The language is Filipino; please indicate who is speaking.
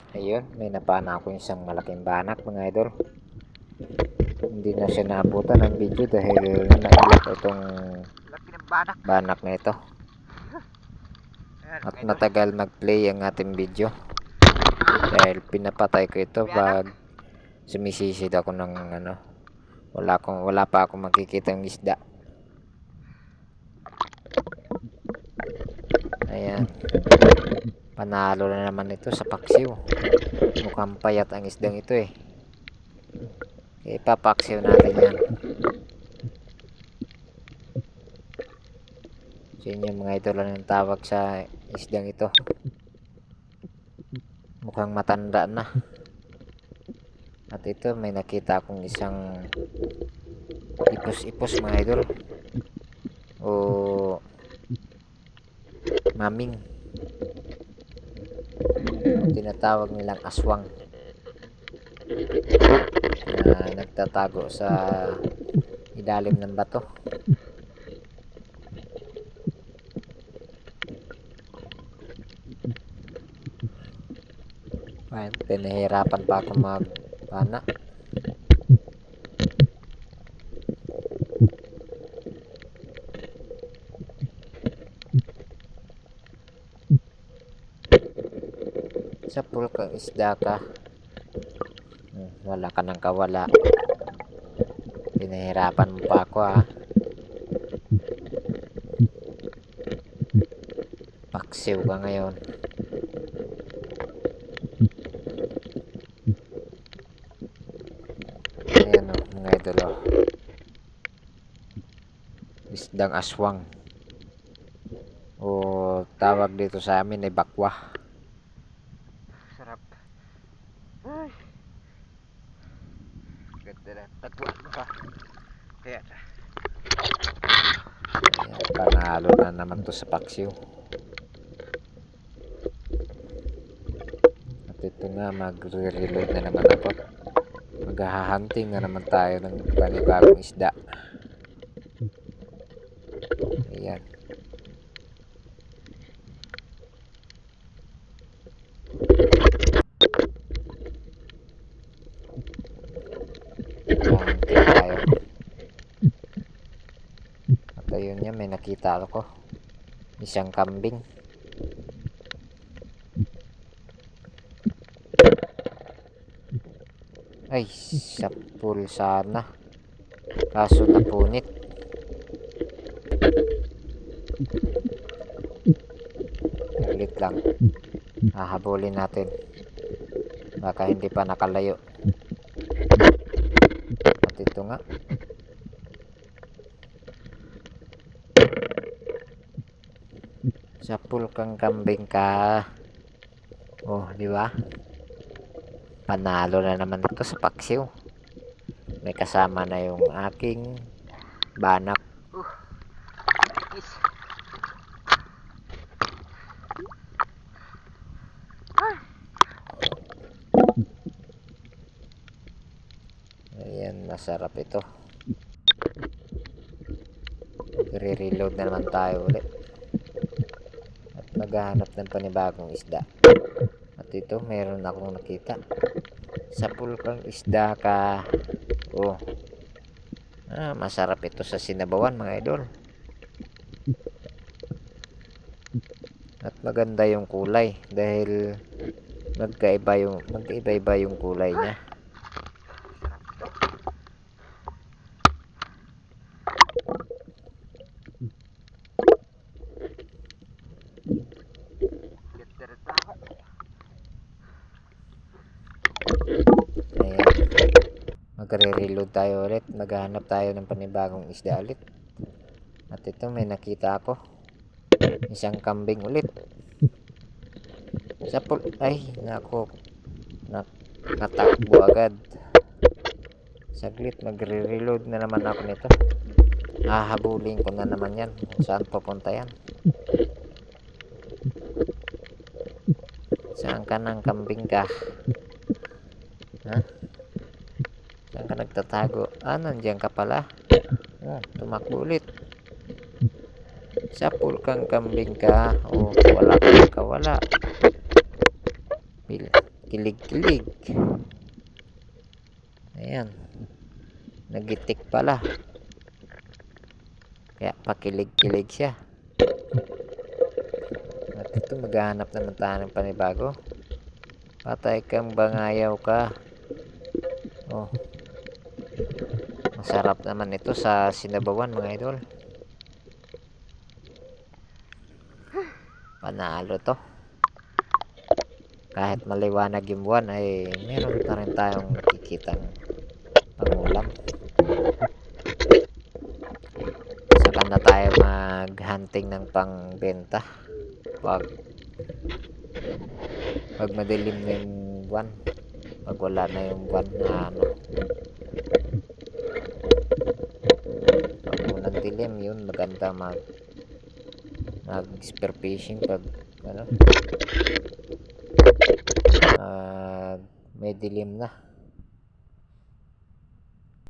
Speaker 1: Ayun, may napana ako isang malaking banak mga idol. Hindi na siya naabutan ng video dahil nailap itong banak na ito. At matagal mag-play ang ating video dahil pinapatay ko ito pag sumisisid ako ng wala pa akong makikitang isda. Ayan, panalo na naman ito sa paksiw. Mukhang payat ang isdang ito eh. Ipapaksiw natin yan. So yun yung mga idol, ang tawag sa isdang ito. Mukhang matanda na. At ito may nakita akong isang ipos-ipos mga idol, o maming, tinatawag nilang aswang, na nagtatago sa ilalim ng bato. Ayan, pinahirapan pa ako magpana. Sa pulkang isda ka, wala ka ng kawala. Pinahirapan mo pa ako ha. Paksiw ka ngayon. Ayan o mga idol o. Isdang aswang, o tawag dito sa amin ay bakwa.
Speaker 2: Sarap. Ay. Ganda na. Tagpuan mo pa. Kaya.
Speaker 1: Ayan, panalo na naman to sa paksiw. At ito nga, magre-reload na naman ako. Maghahunting na naman tayo ng panibagong isda. Ayan. Hunting tayo. At ayun yan, may nakita ako. Isang kambing. Ay, sapul sana. Kaso napunit. Ulit lang. Hahabulin natin. Baka hindi pa nakalayo. At ito nga. Sapul kang kambing ka. Oh, di ba? Panalo na naman ito sa paksiw. May kasama na yung aking banak.
Speaker 2: Kiss.
Speaker 1: Ayan, masarap ito. Re-reload na naman tayo ulit. At maghahanap ng panibagong isda. At ito, meron akong nakita. Sapul kang isda ka. Oh. Masarap ito sa sinabawan mga idol. At maganda yung kulay dahil magkaiba yung kulay niya. Ayan. Magre-reload tayo ulit. Maghahanap tayo ng panibagong isda ulit. At ito, may nakita ako. Isang kambing ulit. Ay, nako. Natakbo agad. Saglit, magre-reload na naman ako nito. Hahabulin ko na naman yan. Saan papunta yan? Saan ka ng kambing ka? Ha? Saan ka nagtatago? Nandiyan ka pala. Tumakbo ulit. Sapul kang kambing ka. Wala ka ng kawala. Kilig-kilig. Ayan. Nagitik pala. Kaya pakilig-kilig siya. At ito, maghahanap naman tayo ng panibago. Patay kang bangayaw ka. Oh. Masarap naman ito sa sinabawan, mga idol. Panalo to. Kahit maliwanag yung buwan ay meron pa rin tayong nakikitang pangulam. Saka na tayo mag-hunting ng pangbenta pag madilim na yung buwan, pag wala na yung buwan na ano, pag unang dilim yun maganda mag spear fishing pag ano, may dilim na.